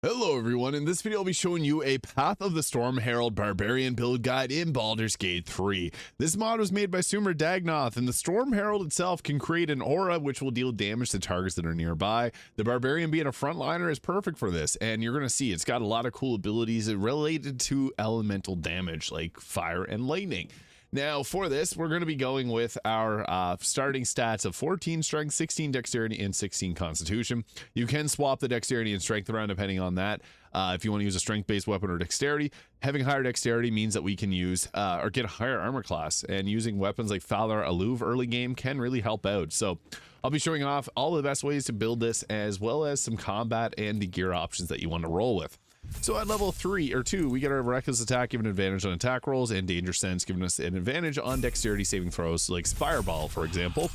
Hello everyone, in this video I'll be showing you a Path of the Storm Herald Barbarian Build Guide in Baldur's Gate 3. This mod was made by Sumradagnoth, and the Storm Herald itself can create an aura which will deal damage to targets that are nearby. The Barbarian being a frontliner is perfect for this, and you're going to see it's got a lot of cool abilities related to elemental damage like fire and lightning. Now for this, we're going to be going with our starting stats of 14 strength, 16 dexterity, and 16 constitution. You can swap the dexterity and strength around depending on that. If you want to use a strength-based weapon or dexterity, having higher dexterity means that we can use or get a higher armor class, and using weapons like Falar Aluv early game can really help out. So I'll be showing off all the best ways to build this, as well as some combat and the gear options that you want to roll with. So at level 3 or 2, we get our reckless attack giving advantage on attack rolls, and danger sense giving us an advantage on dexterity saving throws, like fireball, for example.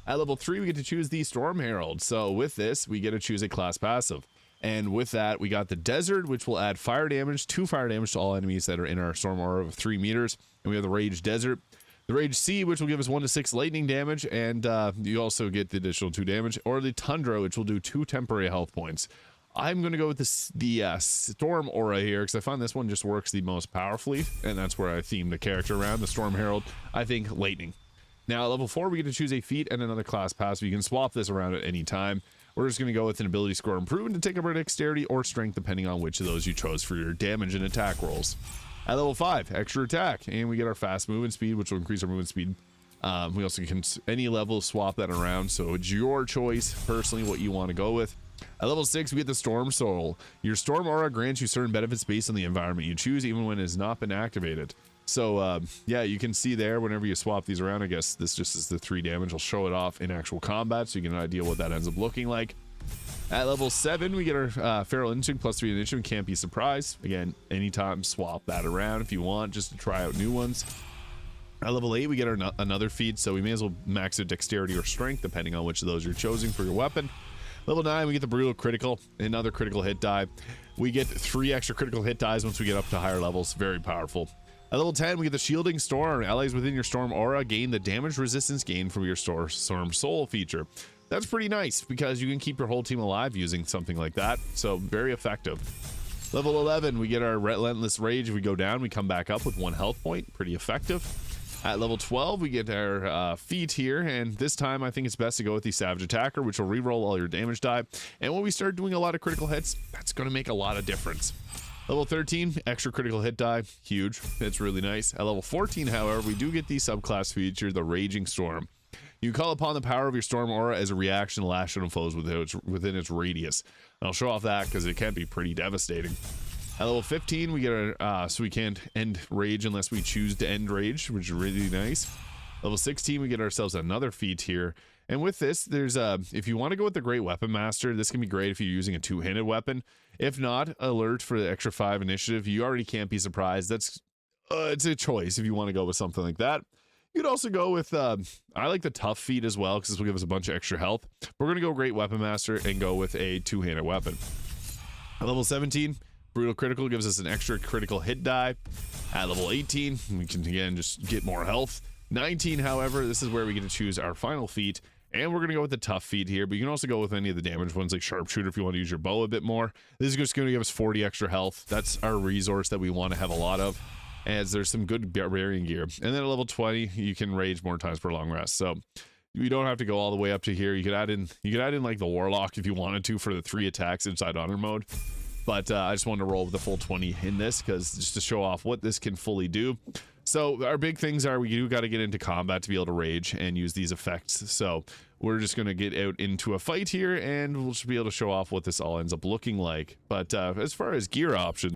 At level 3, we get to choose the Storm Herald. So with this, we get to choose a class passive. And with that, we got the Desert, which will add fire damage, 2 fire damage to all enemies that are in our storm aura of 3 meters. And we have the Rage Desert. The Rage Sea, which will give us 1 to 6 lightning damage, and you also get the additional 2 damage. Or the Tundra, which will do 2 temporary health points. I'm going to go with the Storm Aura here, because I find this one just works the most powerfully, and that's where I theme the character around. The Storm Herald, I think lightning. Now at level 4, we get to choose a feat and another class passive. You can swap this around at any time. We're just going to go with an ability score improvement to take up our dexterity or strength, depending on which of those you chose for your damage and attack rolls. At level 5, extra attack, and we get our fast movement speed, which will increase our movement speed. We also can, any level, swap that around, so it's your choice, personally, what you want to go with. At level 6, we get the Storm Soul. Your Storm Aura grants you certain benefits based on the environment you choose, even when it has not been activated. So, yeah, you can see there, whenever you swap these around, I guess this just is the 3 damage. I'll show it off in actual combat, so you get an idea what that ends up looking like. At level 7, we get our Feral Instinct, plus 3 initiative, can't be surprised. Again, anytime swap that around if you want, just to try out new ones. At level 8, we get our another feat, so we may as well max out dexterity or strength, depending on which of those you're choosing for your weapon. Level 9, we get the Brutal Critical, another critical hit die. We get 3 extra critical hit dies once we get up to higher levels, very powerful. At level 10, we get the Shielding Storm. Allies within your Storm Aura gain the damage resistance gained from your Storm Soul feature. That's pretty nice, because you can keep your whole team alive using something like that, so very effective. Level 11, we get our Relentless Rage. If we go down, we come back up with 1 health point, pretty effective. At level 12, we get our feat here, and this time I think it's best to go with the Savage Attacker, which will reroll all your damage die. And when we start doing a lot of critical hits, that's going to make a lot of difference. Level 13, extra critical hit die, huge. It's really nice. At level 14, however, we do get the subclass feature, the Raging Storm. You call upon the power of your Storm Aura as a reaction to lash on foes within its radius. And I'll show off that because it can be pretty devastating. At level 15, we get our, so we can't end rage unless we choose to end rage, which is really nice. Level 16, we get ourselves another feat here. And with this, there's if you want to go with the Great Weapon Master, this can be great if you're using a 2-handed weapon. If not, alert for the extra 5 initiative. You already can't be surprised. That's it's a choice if you want to go with something like that. You could also go with, I like the Tough feat as well, because this will give us a bunch of extra health. We're going to go Great Weapon Master and go with a 2-handed weapon. At level 17, Brutal Critical gives us an extra critical hit die. At level 18, we can again just get more health. 19, however, this is where we get to choose our final feat, and we're going to go with the Tough feat here, but you can also go with any of the damage ones like Sharpshooter if you want to use your bow a bit more. This is just going to give us 40 extra health. That's our resource that we want to have a lot of, as there's some good barbarian gear. And then at level 20, you can rage more times per long rest. So you don't have to go all the way up to here. You could add in like the Warlock if you wanted to for the 3 attacks inside honor mode. But I just wanted to roll with the full 20 in this, because just to show off what this can fully do. So our big things are, we do got to get into combat to be able to rage and use these effects. So we're just going to get out into a fight here, and we'll just be able to show off what this all ends up looking like. But as far as gear options,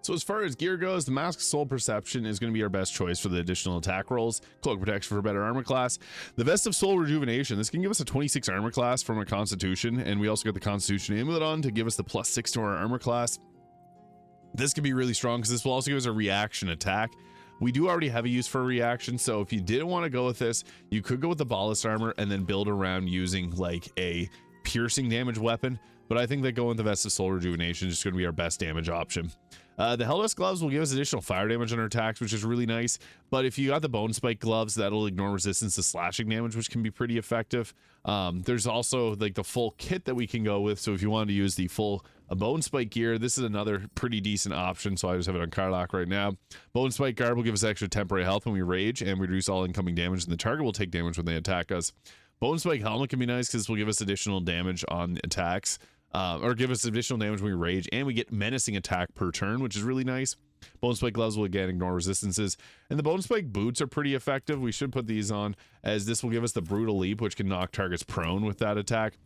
so as far as gear goes, the Mask of Soul Perception is going to be our best choice for the additional attack rolls. Cloak Protection for better armor class. The Vest of Soul Rejuvenation. This can give us a 26 armor class from a Constitution, and we also get the Constitution Amulet on to give us the +6 to our armor class. This can be really strong, because this will also give us a reaction attack. We do already have a use for a reaction, so if you didn't want to go with this, you could go with the Ballast Armor and then build around using like a piercing damage weapon. But I think that going with the Vest of Soul Rejuvenation is just going to be our best damage option. The Helldust Gloves will give us additional fire damage on our attacks, which is really nice. But if you got the Bone Spike Gloves, that'll ignore resistance to slashing damage, which can be pretty effective. There's also like the full kit that we can go with. So if you wanted to use the full A Bone Spike gear, this is another pretty decent option, so I just have it on Karlach right now. Bone Spike garb will give us extra temporary health when we rage, and we reduce all incoming damage, and the target will take damage when they attack us. Bone Spike helmet can be nice because this will give us additional damage on attacks, or give us additional damage when we rage, and we get menacing attack per turn, which is really nice. Bone Spike gloves will again ignore resistances, and the Bone Spike boots are pretty effective. We should put these on, as this will give us the brutal leap, which can knock targets prone with that attack.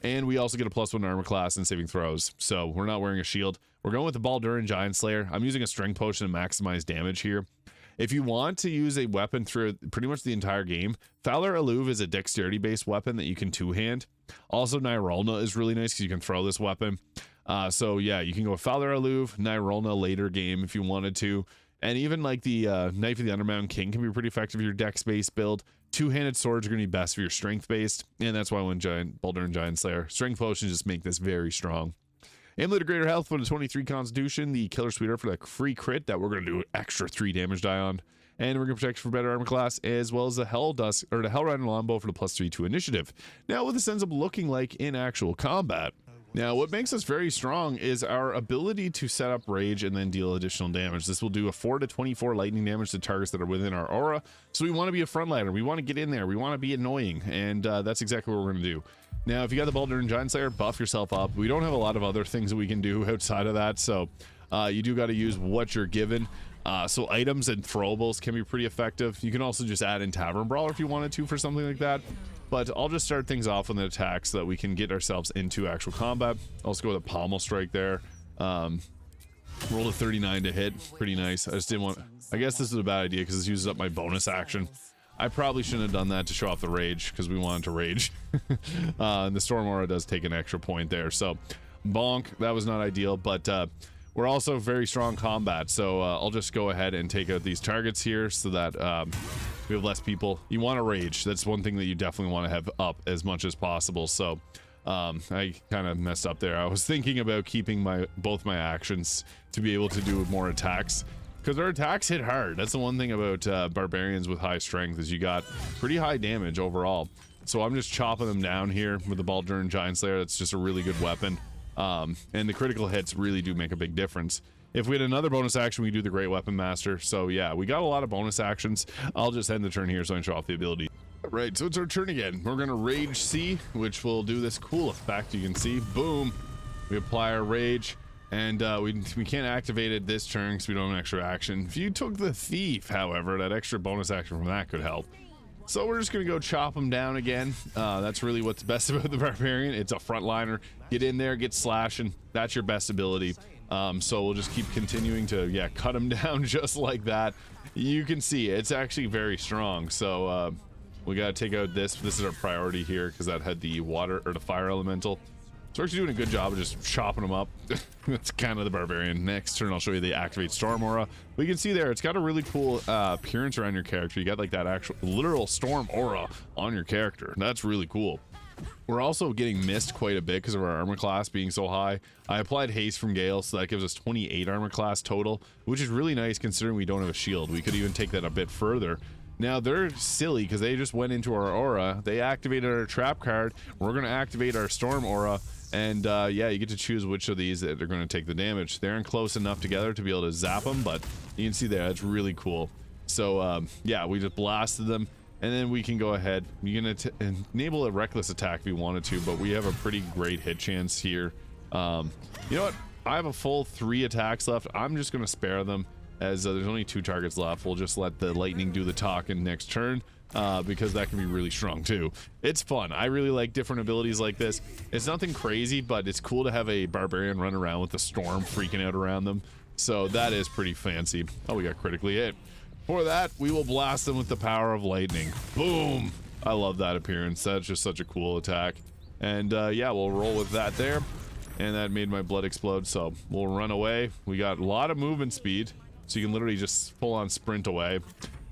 And we also get a +1 armor class and saving throws. So we're not wearing a shield. We're going with the Baldur and Giant Slayer. I'm using a strength potion to maximize damage here. If you want to use a weapon through pretty much the entire game, Fowler Alluve is a dexterity based weapon that you can two-hand. Also, Nyrulna is really nice because you can throw this weapon. So yeah, you can go with Fowler Alluve, Nyrulna later game if you wanted to. And even like the Knife of the Undermountain King can be pretty effective if your dex-based build. Two-handed swords are going to be best if you're strength-based, and that's why I went Baldur and Giant Slayer. Strength potions just make this very strong. Amulet of Greater Health for the 23 Constitution, the Killer Sweeter for the free crit that we're going to do extra 3 damage die on, and we're going to protect for better armor class, as well as the Hell Dust or the Hellrider Longbow for the +3 to initiative. Now, what this ends up looking like in actual combat. Now, what makes us very strong is our ability to set up rage and then deal additional damage. This will do a 4 to 24 lightning damage to targets that are within our aura. So we want to be a frontliner. We want to get in there. We want to be annoying. And that's exactly what we're going to do. Now, if you got the Baldur and Giant Slayer, buff yourself up. We don't have a lot of other things that we can do outside of that. So you do got to use what you're given. So items and throwables can be pretty effective. You can also just add in Tavern Brawler if you wanted to for something like that. But I'll just start things off with an attack so that we can get ourselves into actual combat. I'll just go with a Pommel Strike there. Rolled a 39 to hit. Pretty nice. I just didn't want... I guess this is a bad idea because this uses up my bonus action. I probably shouldn't have done that to show off the rage because we wanted to rage. And the Storm Aura does take an extra point there. So, bonk. That was not ideal, but... we're also very strong combat, so I'll just go ahead and take out these targets here so that we have less people. You want to rage. That's one thing that you definitely want to have up as much as possible. So I kind of messed up there. I was thinking about keeping both my actions to be able to do more attacks, because our attacks hit hard. That's the one thing about barbarians with high strength, is you got pretty high damage overall. So I'm just chopping them down here with the Baldur and Giant Slayer. That's just a really good weapon. And the critical hits really do make a big difference. If we had another bonus action, we do the Great Weapon Master. So yeah, we got a lot of bonus actions. I'll just end the turn here so I can show off the ability. Right, so it's our turn again. We're gonna Rage C, which will do this cool effect. You can see, boom, we apply our Rage, and we can't activate it this turn because we don't have an extra action. If you took the Thief, however, that extra bonus action from that could help. So we're just gonna go chop them down again. That's really what's best about the Barbarian. It's a frontliner. Get in there, get slashing. That's your best ability. So we'll just keep continuing to, yeah, cut them down just like that. You can see it's actually very strong. So we gotta take out this. This is our priority here because that had the water or the fire elemental. So we're actually doing a good job of just chopping them up. That's kind of the Barbarian. Next turn, I'll show you the Activate Storm Aura. We can see there, it's got a really cool appearance around your character. You got like that actual literal Storm Aura on your character. That's really cool. We're also getting missed quite a bit because of our armor class being so high. I applied Haste from Gale, so that gives us 28 armor class total, which is really nice considering we don't have a shield. We could even take that a bit further. Now, they're silly because they just went into our aura. They activated our trap card. We're going to activate our Storm Aura. And yeah, you get to choose which of these that are going to take the damage. They're in close enough together to be able to zap them, but you can see there, that's really cool. So yeah, we just blasted them, and then we can go ahead. You're going to enable a reckless attack if you wanted to, but we have a pretty great hit chance here. You know what? I have a full 3 attacks left. I'm just going to spare them, as there's only 2 targets left. We'll just let the lightning do the talking next turn. Because that can be really strong too. It's fun. I really like different abilities like this. It's nothing crazy, but it's cool to have a barbarian run around with the storm freaking out around them. So that is pretty fancy. Oh, we got critically hit. For that, we will blast them with the power of lightning. Boom! I love that appearance. That's just such a cool attack. And yeah, we'll roll with that there. And that made my blood explode, so we'll run away. We got a lot of movement speed, so you can literally just full on sprint away.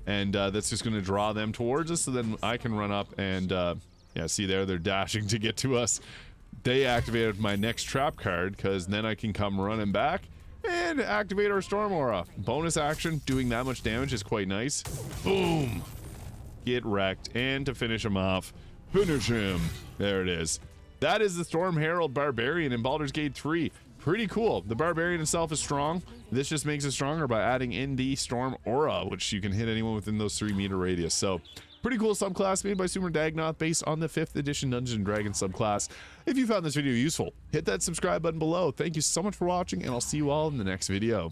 And that's just going to draw them towards us, so then I can run up and, yeah, see there, they're dashing to get to us. They activated my next trap card, because then I can come running back and activate our Storm Aura. Bonus action, doing that much damage is quite nice. Boom! Get wrecked. And to finish him off, finish him. There it is. That is the Storm Herald Barbarian in Baldur's Gate 3. pretty cool. The Barbarian itself is strong. This just makes it stronger by adding in the Storm Aura, which you can hit anyone within those 3-meter radius. So pretty cool subclass made by Sumradagnoth based on the 5th edition Dungeons & Dragons subclass. If you found this video useful, hit that subscribe button below. Thank you so much for watching, and I'll see you all in the next video.